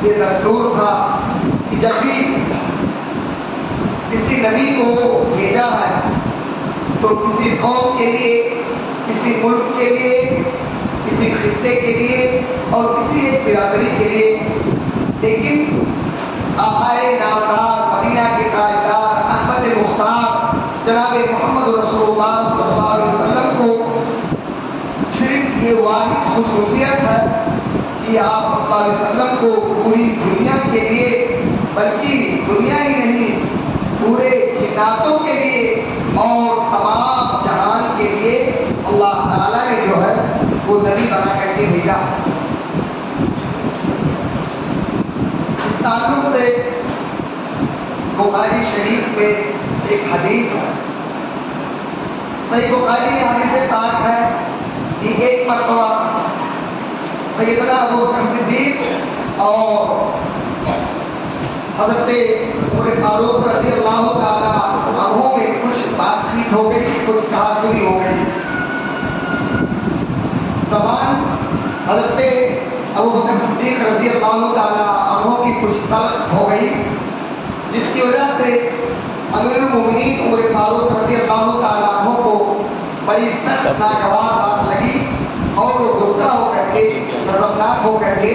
یہ دستور تھا کہ جب بھی کسی نبی کو بھیجا ہے تو کسی قوم کے لیے، کسی ملک کے لیے، کسی خطے کے لیے اور کسی ایک برادری کے لیے، لیکن آقائے نامدار، مدینہ کے تاجدار، احمد مختار جناب محمد رسول اللہ صلی اللہ علیہ وسلم کو صرف یہ واحد خصوصیت ہے کہ آپ صلی اللہ علیہ وسلم کو پوری دنیا کے لیے، بلکہ دنیا ہی نہیں پورے جناتوں کے لیے اور تمام جہان کے لیے اللہ تعالیٰ نے جو ہے وہ نبی بنا کر کے بھیجا۔ اس تعلق سے بخاری شریف میں ایک حدیث ہے، صحیح بخاری میں حدیث پاک ہے کہ ایک مرتبہ سیدنا ابو بکر صدیق اور حضرت عمر فاروق رضی اللہ تعالیٰ عنہ میں کچھ بات چیت ہو گئی، کچھ کہا سنی ہو گئی۔ زبان حضرت ابو بکر صدیق رضی اللہ تعالیٰ عنہ کی کچھ تلخ ہو گئی، جس کی وجہ سے امیر المومنین عمر فاروق رضی اللہ تعالیٰ عنہ کو بڑی سخت ناگوار بات لگی اور وہ غصہ ہو کر کے، غضبناک ہو کر کے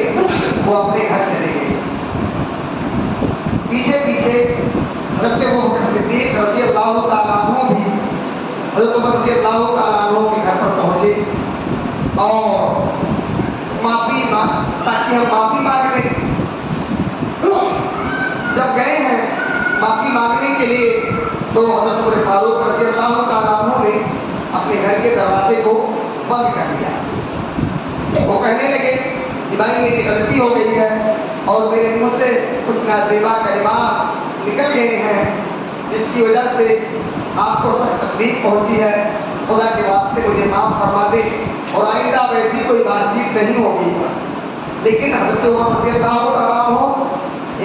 وہ اپنے گھر چلے گئے۔ پیچھے پیچھے حضرت ابو بکر صدیق رضی اللہ تعالیٰ عنہ بھی حضرت عمر رضی اللہ تعالیٰ عنہ کے گھر پر پہنچے اور تاکہ ہم معافی مانگ لیں۔ جب گئے ہیں معافی مانگنے کے لیے تو حضرت عمر فاروق رضی اللہ تعالیٰ عنہ نے اپنے گھر کے دروازے کو بند کر دیا۔ وہ کہنے لگے کہ بھائی میری غلطی ہو گئی ہے اور میرے منہ سے کچھ نازیبا کلمات نکل گئے ہیں، جس کی وجہ سے آپ کو سخت تکلیف پہنچی ہے، خدا کے واسطے مجھے معاف فرما دے اور آئندہ ویسی کوئی بات چیت نہیں ہوگی۔ لیکن حضرت عمر رضی اللہ تعالیٰ عنہ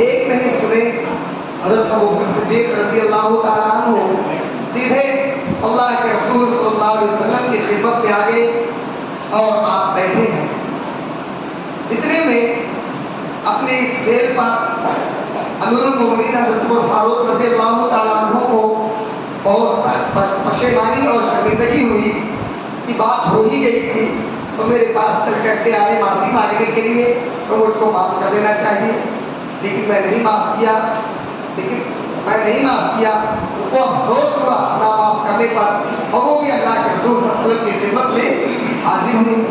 ایک نہیں سنے، حضرت ابو بکر صدیق رضی اللہ تعالیٰ عنہ سیدھے اللہ کے رسول صلی اللہ علیہ وسلم کی خدمت میں آ گئے اور آپ بیٹھے ہیں۔ اتنے میں اپنے اس کھیل پر امیر المومنین حضرت عمر فاروق رضی اللہ تعالیٰ عنہ کو بہت سخت پشیمانی اور شرمندگی ہوئی کہ بات ہو ہی گئی تھی، تو میرے پاس چل کر کے آئے معافی مانگنے کے لیے تو مجھ کو معاف کر دینا چاہیے، لیکن میں نہیں معاف کیا، ان کو افسوس ہوا نا معاف کرنے پر، اور وہ بھی اللہ کے رسول صلی اللہ علیہ وسلم کی خدمت میں حاضر ہوئی۔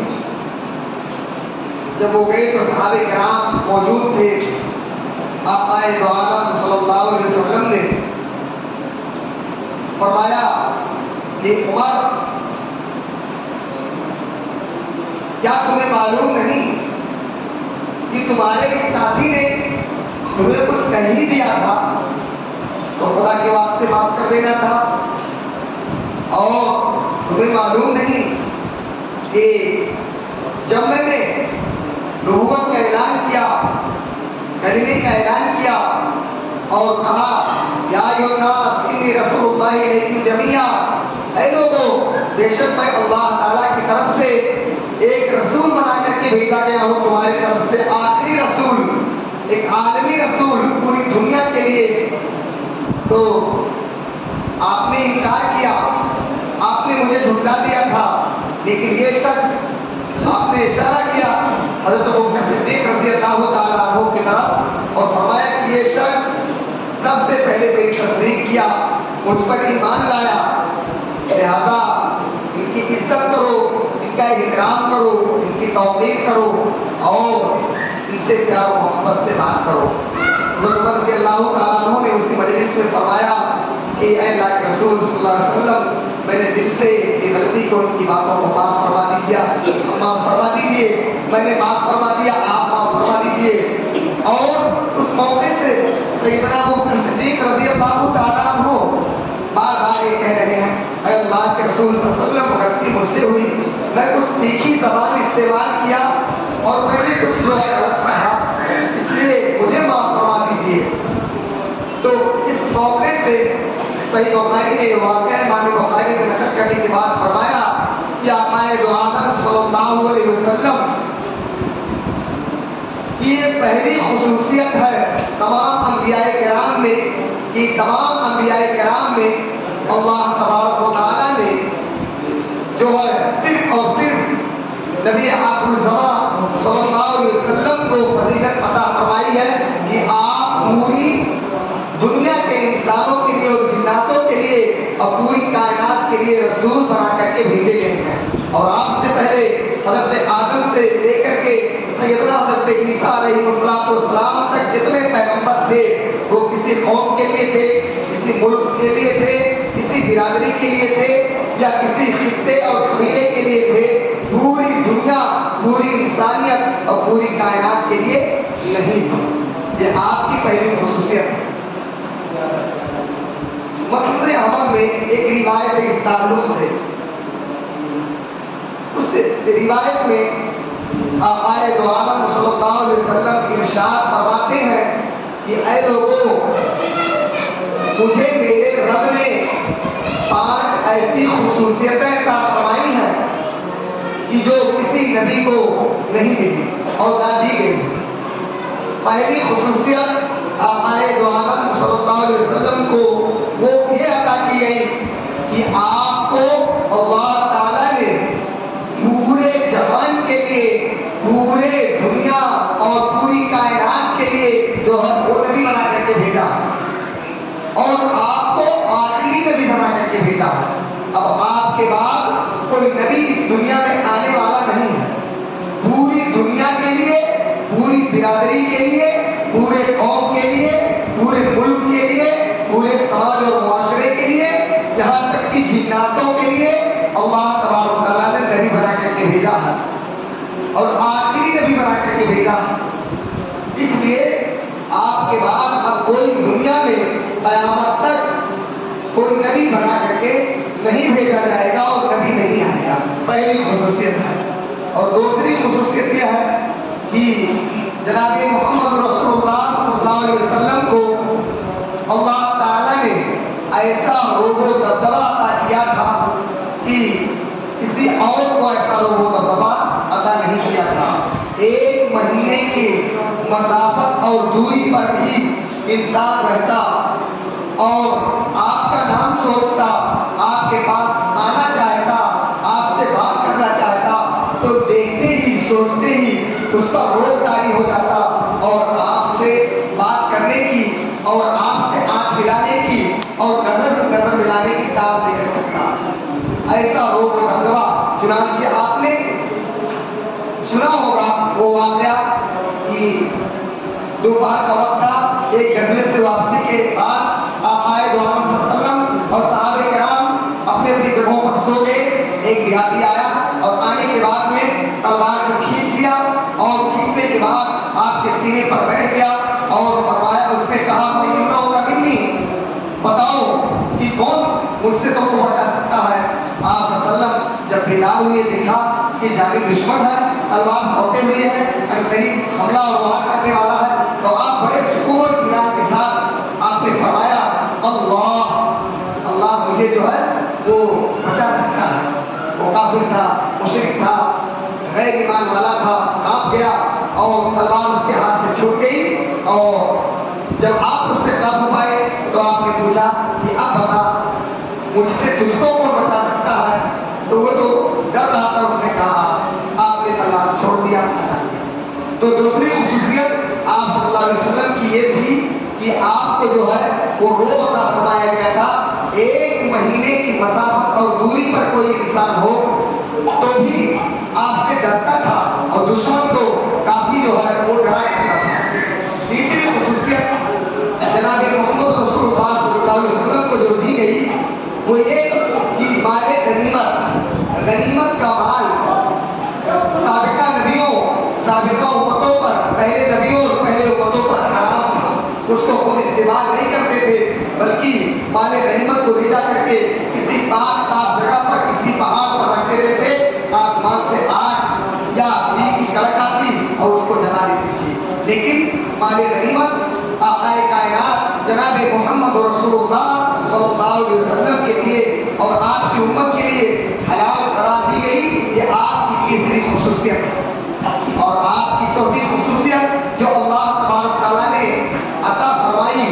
جب وہ گئے تو صحابہ کرام موجود تھے۔ آقا دو عالم صلی اللہ علیہ وسلم نے فرمایا کہ عمر، کیا تمہیں معلوم نہیں کہ تمہارے اس ساتھی نے تمہیں کچھ کہہ دیا تھا تو خدا کے واسطے معاف کر دینا تھا، اور تمہیں معلوم نہیں کہ جب میں نے نبوت کا اعلان کیا، کلمے کا اعلان کیا اور کہا یا ایھا الناس انی رسول اللہ الیکم جمیعا، اے لوگو بے شک میں اللہ تعالیٰ کی طرف سے ایک رسول بنا کر کے بھیجا گیا ہوں تمہاری طرف سے، آخری رسول، ایک عالمی رسول پوری دنیا کے لیے۔ تو آپ نے انکار کیا، آپ نے مجھے جھٹلا دیا تھا، لیکن یہ شخص، آپ نے اشارہ کیا حضرت ابو بکر صدیق رضی اللہ تعالیٰ عنہ کی طرف اور فرمایا کہ یہ شخص سب سے پہلے میری تصدیق کیا، مجھ پر ایمان لایا، لہذا ان کی عزت کرو، ان کا احترام کرو، ان کی توقیر کرو اور ان سے پیار و محبت سے بات کرو۔ حضرت عمر رضی اللہ تعالیٰ عنہ نے اسی مجلس میں فرمایا کہ اے اللہ کے رسول صلی اللہ علیہ وسلم، میں نے دل سے یہ غلطی کو، ان کی باتوں کو معاف فرما دیجیے، میں نے معاف فرما دیا، آپ معاف فرما دیجیے۔ اور اس موقع سے سیدنا ابو بکر صدیق رضی اللہ تعالیٰ عنہ بار بار یہ کہہ رہے ہیں اے اللہ کے رسول صلی اللہ علیہ وسلم، غلطی مجھ سے ہوئی، میں کچھ تیکھی زبان استعمال کیا اور میں نے کچھ جو ہے غلط کہا، اس لیے مجھے معاف فرما دیجیے۔ تو اس موقع سے صحیح بخاری میں یہ واقعہ امام بخاری نے نقل کرنے کے بعد فرمایا کہ آقا دو عالم صلی اللہ علیہ وسلم یہ پہلی خصوصیت ہے تمام انبیاء کرام میں کہ تمام انبیاء کرام میں اللہ تبارک و تعالیٰ نے جو ہے صرف اور صرف نبی آخر الزمان صلی اللہ علیہ وسلم کو فضیلت عطا فرمائی ہے کہ آپ پوری دنیا کے انسانوں کے لیے اور جناتوں کے لیے اور پوری کائنات کے لیے رسول بنا کر کے بھیجے گئے ہیں. اور آپ سے پہلے حضرت آدم سے لے کر کے سیدنا حضرت عیسیٰ علیہ السلام تک جتنے پیغمبر تھے وہ کسی قوم کے لیے تھے, کسی ملک کے لیے تھے, کسی برادری کے لیے تھے یا کسی خطے اور قبیلے کے لیے تھے. پوری دنیا, پوری انسانیت اور پوری کائنات کے لیے نہیں. یہ آپ کی پہلی خصوصیت ہے. مسند احمد میں ایک روایت ہے اس تعلق سے. اس روایت میں آقا دو عالم صلی اللہ علیہ وسلم ارشاد فرماتے ہیں کہ اے لوگوں, مجھے میرے رب نے 5 ایسی خصوصیتیں عطا فرمائی ہیں کہ جو کسی نبی کو نہیں ملی اور نہ دی گئی. پہلی خصوصیت آقا دو عالم صلی اللہ علیہ وسلم کو وہ یہ عطا کی گئی کہ آپ کو اللہ تعالیٰ نے پورے جہان کے لیے, پورے دنیا اور پوری کائنات کے لیے جو ہے وہ نبی بنا کر کے بھیجا اور آپ کو آخری نبی بنا کر کے بھیجا. اب آپ کے بعد کوئی نبی اس دنیا میں آنے والا نہیں ہے. پوری دنیا کے لیے, پوری برادری کے لیے, پورے قوم کے لیے, پورے ملک کے لیے, پورے سماج اور معاشرے کے لیے, یہاں تک کہ جناتوں کے لیے اللہ تبارک و تعالیٰ نے نبی بنا کر کے بھیجا ہے اور آخری نبی بنا کر کے بھیجا ہے. اس لیے آپ کے بعد اب کوئی دنیا میں قیامت تک کوئی نبی بنا کر کے نہیں بھیجا جائے گا اور نبی نہیں آئے گا. پہلی خصوصیت ہے. اور دوسری خصوصیت یہ ہے کہ جناب محمد رسول اللہ صلی اللہ علیہ وسلم کو اللہ تعالیٰ نے ایسا روب و دبدبہ عطا کیا تھا کہ کسی اور کو ایسا روب و دبدبہ عطا نہیں کیا تھا. 1 مہینے کی مسافت اور دوری پر بھی انسان رہتا اور آپ کا نام سوچتا, آپ کے پاس آنا چاہتا, آپ سے بات کرنا چاہتا تو دیکھتے ہی سوچتے ہی اس پر روک طاری ہو جاتا اور آپ سے بات کرنے کی اور آپ سے آنکھ ملانے کی اور نظر سے نظر ملانے کی طاقت نہیں رکھ سکتا. ایسا روب و دبدبہ. چنانچہ آپ نے سنا ہوگا وہ واقعہ کہ دوپہر کا وقت تھا, ایک غزوے سے واپسی کے بعد آقا دو عالم صلی اللہ علیہ وسلم اور صحابہ کرام اپنے اپنی جگہوں پر سو گئے. ایک دیہاتی آیا اور آنے کے بعد میں تلوار کو کھینچ لیا اور کھینچنے کے بعد آپ کے سینے پر بیٹھ گیا اور فرمایا, اس نے کہا میں ہوگا منی, بتاؤ کہ کون مجھ سے تم کو بچا سکتا ہے. آپ صلی اللہ علیہ وسلم جب بیدار ہوئے دیکھا کہ جاری دشمن ہے, تلوار سوتے ہوئے ہے, قریب حملہ اور وار کرنے والا ہے, تو آپ بڑے سکون اور اطمینان کے ساتھ آپ نے فرمایا اللہ اللہ مجھے جو ہے وہ بچا سکتا ہے. وہ کافر تھا, مشرک تھا, غیر ایمان والا تھا, کانپ گیا اور تلوار اس کے ہاتھ سے چھوٹ گئی. اور جب آپ اس پہ قابو پائے تو آپ نے پوچھا کہ اب بتا مجھ سے تجھ کو کون بچا سکتا ہے. تو وہ تو ڈر رہا تھا. اس نے کہا آپ نے تلوار چھوڑ دیا, ہٹا دیا. تو دوسری خصوصیت آپ صلی اللہ علیہ وسلم کی یہ تھی کہ آپ کو جو ہے وہ روب عطا فرمایا گیا تھا. 1 مہینے کی مسافت اور دوری پر کوئی انسان ہو تو بھی آپ سے ڈرتا تھا اور دشمن کو کافی جو ہے وہ ڈرا کرتا تھا. تیسری خصوصیت جناب محمد رسول اللہ صلی اللہ علیہ وسلم کو جو دی گئی وہ یہ کہ مال غنیمت کا مال سابقہ نبیوں, سابقہ امتوں پر, پہلے نبیوں اور پہلے امتوں پر حرام تھا. اس کو خود استعمال نہیں کرتے تھے بلکہ مال غنیمت کو لے جا کر کے کسی پاک صاف جگہ پر, کسی پہاڑ پر رکھ دیتے تھے. آسمان سے آگ یا گھی کی کڑک آتی اور اس کو جلا دیتی تھی. لیکن مال غنیمت آقا کائنات جناب محمد رسول اللہ صلی اللہ علیہ وسلم کے لیے اور آپ کی امت کے لیے حلال قرار دی گئی. یہ آپ کی تیسری خصوصیت ہے. اور آپ کی چوتھی خصوصیت جو اللہ تبارک تعالیٰ نے عطا فرمائی،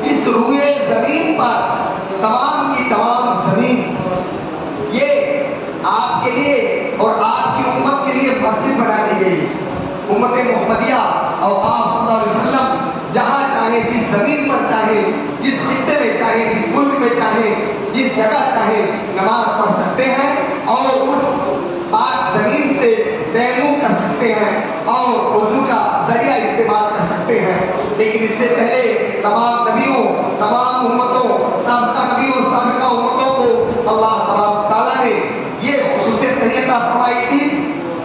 اس روئے زمین پر تمام کی تمام زمین یہ آپ کے لیے اور آپ کی امت کے لیے مسجد بنا دی گئی۔ امت محمدیہ اور آپ صلی اللہ علیہ وسلم جہاں چاہے، جس زمین پر چاہے، جس خطے میں چاہے، جس ملک میں چاہے، جس جگہ چاہے نماز پڑھ سکتے ہیں اور اس پاک زمین سے تیمم کر سکتے ہیں اور وضو کا ذریعہ استعمال کر سکتے ہیں۔ لیکن اس سے پہلے تمام نبیوں، تمام امتوں، سابقہ نبیوں، سابقہ امتوں کو اللہ تبارک تعالیٰ نے یہ خصوصیت نہیں عطا فرمائی تھی۔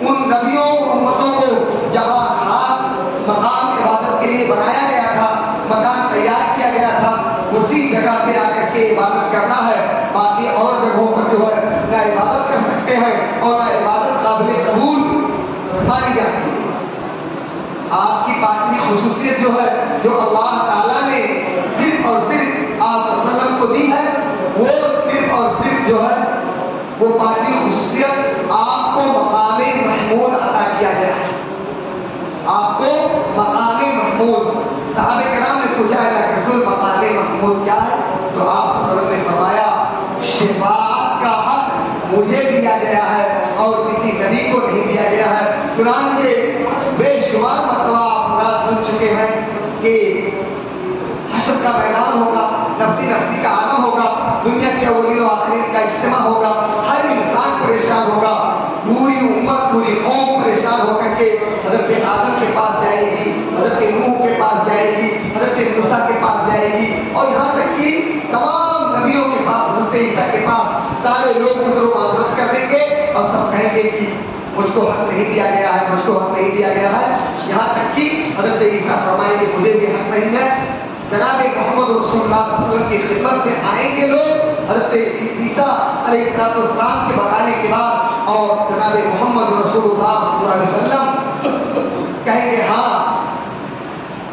ان نبیوں اور امتوں کو جہاں خاص مقام عبادت کے لیے بنایا گیا تھا، مکان تیار کیا گیا تھا، اسی جگہ پہ آ کر کے عبادت کرنا ہے۔ باقی اور جگہوں پر جو ہے نہ عبادت کر سکتے ہیں اور نہ عبادت قابل قبول مانی جاتی ہے۔ آپ کی پانچویں خصوصیت جو ہے، جو اللہ تعالیٰ نے صرف اور صرف آپ صلی اللہ علیہ وسلم کو دی ہے، وہ صرف اور صرف جو ہے وہ پانچویں خصوصیت آپ کو مقام محمود عطا کیا گیا ہے۔ آپ کو مقام محمود، صحابہ کرام نے پوچھا ہے کہ رسول مقام محمود کیا ہے؟ تو آپ صلی اللہ علیہ وسلم نے فرمایا شفاعت کا حق مجھے دیا گیا ہے اور کسی نبی کو نہیں دیا گیا ہے۔ چنانچہ بے شمار مرتبہ آپ سن چکے ہیں کہ حشر کا میدان ہوگا، نفسی نفسی کا عالم ہوگا، دنیا کے اولین و آخرین کا اجتماع ہوگا، ہر انسان پریشان ہوگا، پوری امت، پوری قوم پریشان ہو کر کے حضرت آدم کے پاس جائے گی، حضرت نوح کے پاس جائے گی، حضرت موسیٰ کے پاس جائے گی، اور یہاں تک کہ تمام نبیوں کے پاس، حضرت عیسیٰ کے پاس سارے لوگ عذر و معذرت کر دیں گے اور سب کہیں گے کہ مجھ کو حق نہیں دیا گیا ہے، مجھ کو حق نہیں دیا گیا ہے۔ یہاں تک کہ حضرت عیسیٰ فرمائیں گے مجھے بھی حق نہیں ہے۔ جناب محمد رسول اللہ صلی اللہ علیہ وسلم کی خدمت میں آئیں گے لوگ، حضرت عیسیٰ علیہ السلام کے بتانے کے بعد، اور جناب محمد رسول اللہ صلی اللہ علیہ وسلم کہیں گے ہاں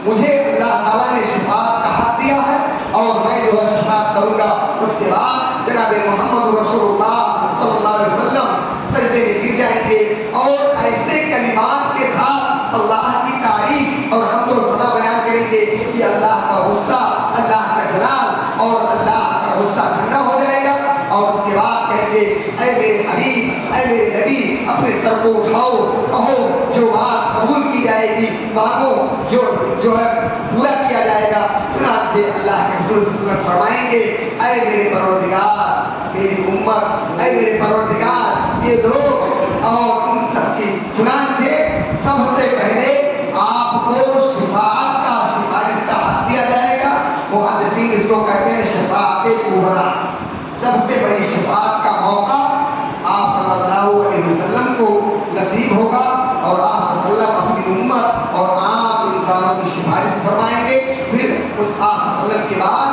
مجھے اللہ تعالیٰ نے شفاعت کا حق دیا ہے اور میں جو ہے شفاعت کروں گا۔ اس کے بعد جناب محمد رسول اللہ صلی اللہ علیہ وسلم سجدے میں گر جائیں گے اور ایسے کلمات کے ساتھ اللہ کی تعریف اور حمد و ثنا بیان کریں گے کہ اللہ کا غصہ، اللہ کا جلال اور اللہ کا غصہ ٹھنڈا ہو جائے گا، اور اس کے بعد کہیں گے اے میرے حبیب، اے میرے نبی، اپنے سر کو اٹھاؤ، کہو جو بات قبول کی جائے گی، مانگو جو ہے پورا کیا جائے گا۔ چنانچہ اللہ کے رسول صلی اللہ علیہ وسلم فرمائیں گے اے میرے پروردگار، میری امت، اے میرے پروردگار یہ لوگ اور ان سب کی، چنانچہ سب سے پہلے آپ کو شفاعت کا، سفارش کا حق دیا جائے گا۔ محدثین اس کو کہتے ہیں شفاعت کبریٰ، سب سے بڑی شفاعت کا موقع آپ صلی اللہ علیہ وسلم کو نصیب ہوگا، اور آپ صلی اللہ علیہ وسلم اپنی امت اور عام انسانوں کی سفارش فرمائیں گے۔ پھر آپ صلی اللہ علیہ وسلم کے بعد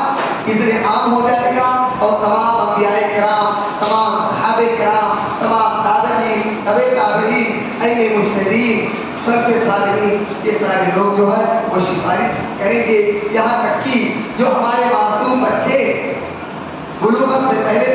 اذن عام ہو جائے گا اور تمام انبیاء کرام، تمام صحابہ کرام، تمام تابعین، تبع تابعین، ائمہ مجتہدین، سلف صالحین، یہ سارے لوگ جو ہے وہ سفارش کریں گے۔ یہاں تک کہ جو ہمارے معصوم بچے بلوغت سے پہلے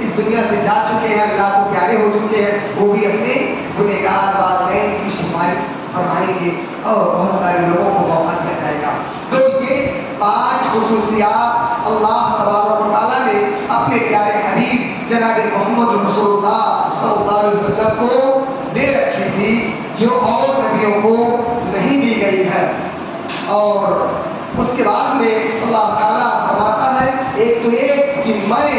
اس دنیا سے جا چکے ہیں، اللہ کو پیارے ہو چکے ہیں، وہ بھی اپنے گنہگار والدین کی سفارش فرمائیں گے اور بہت سارے لوگوں کو موقع دیا جائے گا۔ تو یہ 5 خصوصیات اللہ تبارک و تعالیٰ نے اپنے پیارے حبیب جناب محمد رسول اللہ صلی اللہ علیہ وسلم کو دے رکھی تھی، جو اور نبیوں کو نہیں دی گئی ہے۔ اور اس کے بعد میں اللہ تعالیٰ فرماتا ہے ایک تو یہ کہ میں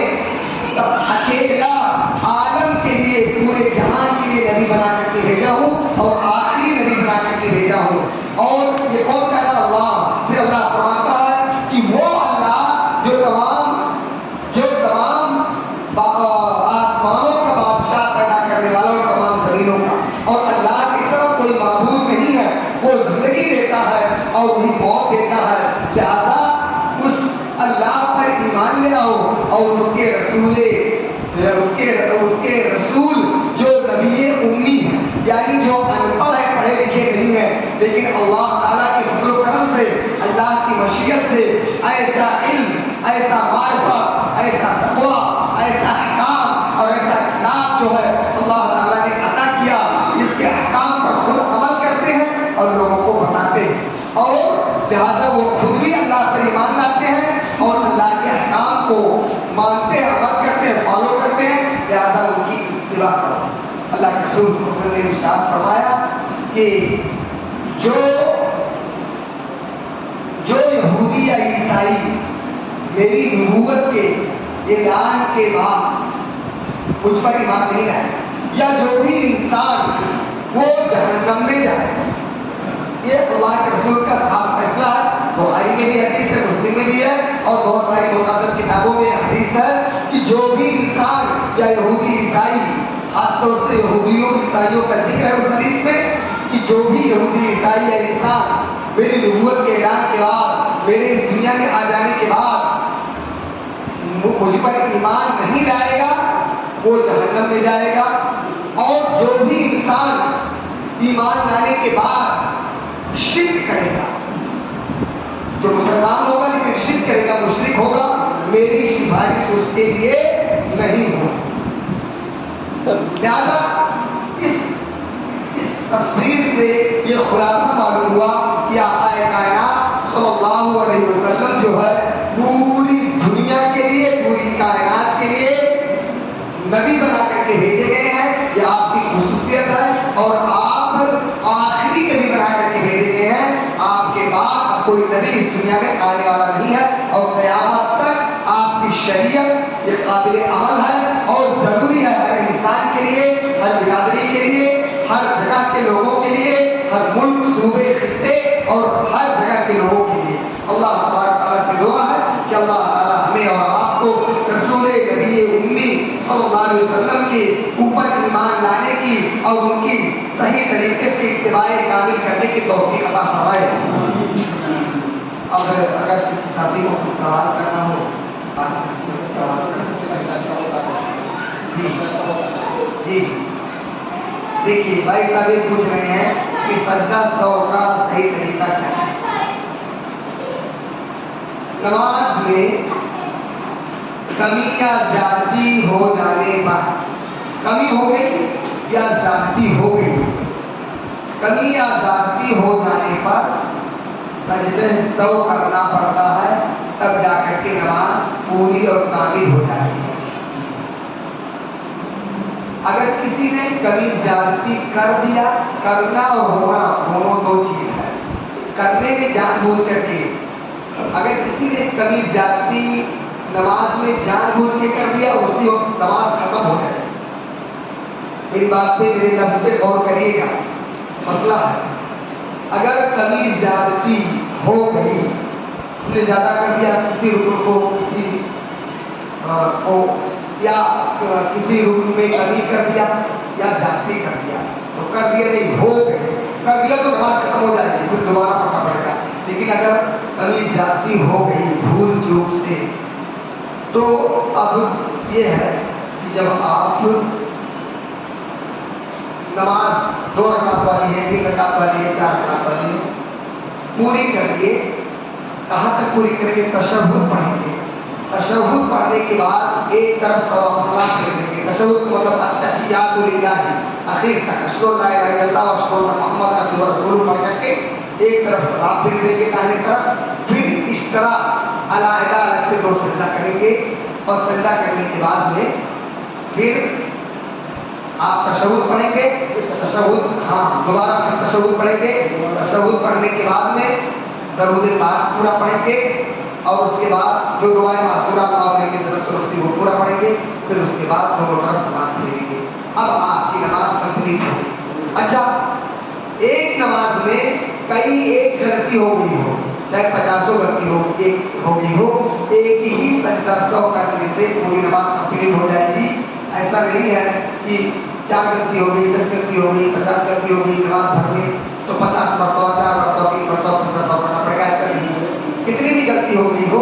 اکیلا عالم کے لیے، پورے جہان کے لیے نبی بنا کر کے بھیجا ہوں اور آخری نبی بنا کر کے بھیجا ہوں۔ اور یہ کون کہہ رہا؟ اللہ۔ پھر اللہ فرماتا ہے کہ وہ اللہ جو تمام آسمانوں کا بادشاہ پیدا کرنے والا اور تمام زمینوں کا، اور اللہ کے سوا کوئی معبود نہیں ہے، وہ زندگی دیتا ہے اور وہی موت دیتا ہے، لہذا اس اللہ پر ایمان لے آؤ اور اس کے رسول جو نبی امی ہے، یعنی جو ان پڑھ ہے، پڑھے لکھے نہیں ہیں، لیکن اللہ تعالیٰ کے فضل و کرم سے، اللہ کی مشیت سے ایسا علم، ایسا معرفت، ایسا تقویٰ، ایسا احکام اور ایسا کتاب جو ہے اللہ تعالیٰ نے عطا کیا، جس کے احکام پر خود عمل کر لہٰذا وہ خود بھی اللہ پر ایمان لاتے ہیں اور اللہ کے احکام کو مانتے ہیں، عمل کرتے ہیں، فالو کرتے ہیں، لہٰذا ان کی اتباع کرو۔ اللہ کے رسول صلی اللہ علیہ وسلم نے ارشاد فرمایا کہ جو یہودی یا عیسائی میری نبوت کے اعلان کے بعد مجھ پر ایمان نہیں لائے، یا جو بھی انسان وہ جہنم میں جائے، یہ اللہ کے رسول کا صاف فیصلہ ہے۔ بخاری میں بھی حدیث ہے، مسلم میں بھی ہے، اور بہت ساری مقدس کتابوں میں حدیث ہے کہ جو بھی انسان یا یہودی عیسائی، خاص طور سے یہودیوں عیسائیوں کا ذکر ہے اس حدیث میں، کہ جو بھی یہودی عیسائی یا انسان میری نبوت کے اعلان کے بعد، میرے اس دنیا میں آ جانے کے بعد مجھ پر ایمان نہیں لائے گا، وہ جہنم میں جائے گا۔ اور جو بھی انسان ایمان لانے کے بعد شرک کرے گا، جو مسلمان ہوگا لیکن شرک کرے گا، مشرک ہوگا، میری سفارش اس کے لیے نہیں ہوگی۔ لہذا اس تفسیر سے یہ خلاصہ معلوم ہوا کہ آقا کائنات صلی اللہ علیہ وسلم جو ہے پوری دنیا کے لیے، پوری کائنات کے لیے نبی بنا کر کے بھیجے گئے ہیں، یہ آپ کی خصوصیت ہے، اور آپ آخری نبی بنا کر کے بھیجے گئے ہیں۔ آپ کے بعد اب کوئی نبی اس دنیا میں آنے والا نہیں ہے، اور قیامت تک آپ کی شریعت یہ قابل عمل ہے اور ضروری ہے ہر انسان کے لیے، ہر برادری کے لیے، ہر جگہ کے لوگوں کے لیے، ہر ملک، صوبے، خطے اور ہر جگہ کے لوگوں کے لیے۔ اللہ تبارک تعالیٰ سے دعا ہے کہ اللہ تعالیٰ ہمیں اور آپ کو رسول نبی امی صلی اللہ علیہ وسلم کے اوپر ایمان لانے کی اور ان کی صحیح طریقے سے اتباع کامل کرنے کی توفیق عطا فرمائے۔ اب اگر کسی ساتھی کو کچھ سوال کرنا ہو، سوال کر سکتے ہیں؟ جی دیکھیے بھائی صاحب یہ پوچھ رہے ہیں کہ سجدہ سو کا صحیح طریقہ کیا ہے؟ نماز میں کمی یا زیادتی ہو جانے پر، کمی ہو گئی یا زیادتی ہو گئی، کمی یا زیادتی ہو جانے پر سجدہ سو کرنا پڑتا ہے، تب جا کر کے نماز پوری اور کامل ہو جاتی ہے۔ اگر کسی نے کمی زیادتی کر دیا، کرنا اور ہونا دونوں دو چیز ہے، کرنے میں جان بوجھ کر کے اگر کسی نے کمی زیادتی نماز میں جان بوجھ کے کر دیا، اسی وقت نماز ختم ہو جائے۔ میری بات پہ، میرے لفظ پہ غور کریے گا، مسئلہ ہے اگر کمی زیادتی ہو گئی، ہم نے زیادہ کر دیا کسی رکن کو، کسی کو، یا کسی رکن میں کمی کر دیا یا زیادتی کر دیا، تو کر دیا نہیں، ہو گئی، کر دیا تو نماز ختم ہو جائے گی، پھر دوبارہ پڑھنا پڑے گا۔ لیکن اگر کمی زیادتی ہو گئی بھول چوک سے، تو اب یہ ہے کہ جب آپ نماز 2 رکعت والی ہے، 3 رکعت والی ہے، 4 رکعت والی ہے، پوری کریے۔ کہاں تک پوری کریں گے؟ تشہد پڑھیں گے۔ تشہد پڑھنے کے بعد ایک طرف سلام پھیر دیں گے۔ تشہد کا مطلب التحیات للہ، آخر تک اشہد ان لا الہ الا اللہ و اشہد ان محمد عبدہ و رسولہ پڑھ کر کے ایک طرف سلام پھیر دیں گے داہنی طرف، پھر اس طرح علیحدہ الگ سے 2 سجدہ کریں گے، اور سجدہ کرنے کے بعد میں پھر آپ تشہد پڑھیں گے۔ دوبارہ پھر تشہد پڑھیں گے۔ تشہد پڑھنے کے بعد میں درود پاک پورا پڑھیں گے، اور اس کے بعد جو دعائیں معصورہ اللہ علیہ کی ضرورت رسی وہ پورا پڑھیں گے، پھر اس کے بعد دونوں طرف سلام پھیریں گے۔ اب آپ کی نماز کمپلیٹ ہو گئی۔ اچھا، ایک نماز میں کئی ایک غلطی ہو گئی ہو، چاہے 50 غلطی ہو گئی ہو، ایک ہی سجدہ سو کرنے سے پوری نماز کمپلیٹ ہو جائے گی؟ ایسا نہیں ہے کہ 4 غلطی ہو گئی، 10 غلطی ہو گئی، 50 غلطی ہو گئی نماز بھر میں، تو 50 مرتبہ، 4 مرتبہ، 3 مرتبہ سجدہ سو کرنا پڑے گا، ایسا نہیں ہے۔ کتنی بھی غلطی ہو گئی ہو،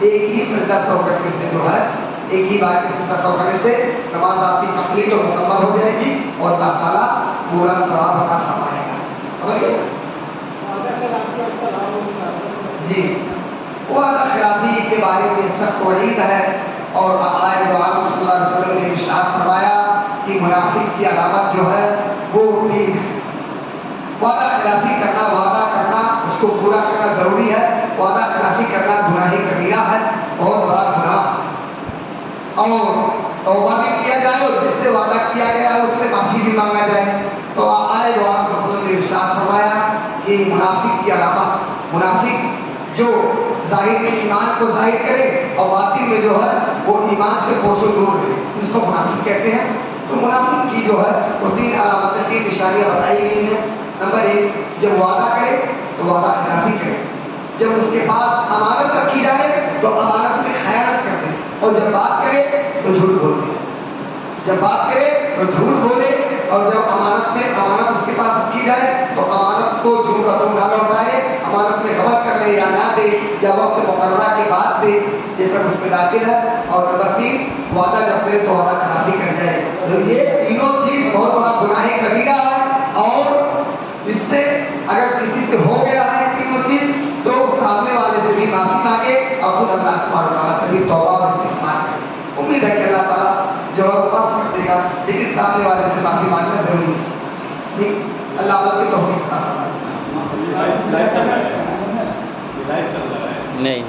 ایک ہی سجدہ سو کرنے سے جو ہے، ایک ہی بار کے سجدہ سو کرنے سے نماز آپ کی کمپلیٹ اور مکمل ہو جائے گی، اور اللہ تعالیٰ پورا ثواب عطا فرمائے گا۔ سمجھ گئے؟ جی، وعدہ خلافی کے بارے میں سخت وعید ہے، اور آقا دو عالم صلی اللہ علیہ وسلم نے ارشاد فرمایا کہ منافق کی علامت جو ہے وہ 3 ہے۔ وعدہ خلافی کرنا، وعدہ کرنا، اس اس کو پورا کرنا ضروری ہے. وعدہ خلافی کرنا گناہ کبیرہ ہے، بہت بڑا گناہ. اور توبہ بھی کیا جائے اور جس سے وعدہ کیا گیا ہے اس سے معافی بھی مانگا جائے. تو آئے دو آپ صلی اللہ علیہ وسلم نے ارشاد فرمایا کہ منافق کی علامت، منافق جو ظاہر میں ایمان کو ظاہر کرے اور باطن میں جو ہے وہ ایمان سے کوسوں دور رہے، اس کو منافق کہتے ہیں. تو منافق کی جو ہے وہ 3 علامتیں، 3 نشانیاں بتائی گئی ہیں. نمبر 1، جب وعدہ کرے تو وعدہ خلافی کرے. جب اس کے پاس امانت رکھی جائے تو امانت میں خیانت کرتے، اور جب بات کرے تو جھوٹ بولتے. جب بات کرے تو جھوٹ بولے، اور جب امانت اس کے پاس رکھی جائے تو امانت کو جھوٹ کا تم نہ لوٹائے، امانت میں غلط کر لے یا نہ دے یا وقت مقررہ کے بعد دے، یہ سب اس میں داخل ہے. اور نمبر 3، وعدہ جب کرے تو وعدہ خلافی کر جائے. تو یہ تینوں چیز بہت بڑا گناہ کبیرہ ہے، اور اس سے اگر کسی سے ہو گیا ہے تینوں چیز تو سامنے والے سے بھی معافی مانگے اور خود اللہ تبارک و تعالیٰ سے بھی توبہ اور استغفار کرے. امید ہے کہ اللہ تعالیٰ جو ہے وہ معاف کر دے گا، لیکن سامنے والے سے معافی مانگنا ضروری ہے. اللہ تعالیٰ کی توفیق عطا فرمائے. نہیں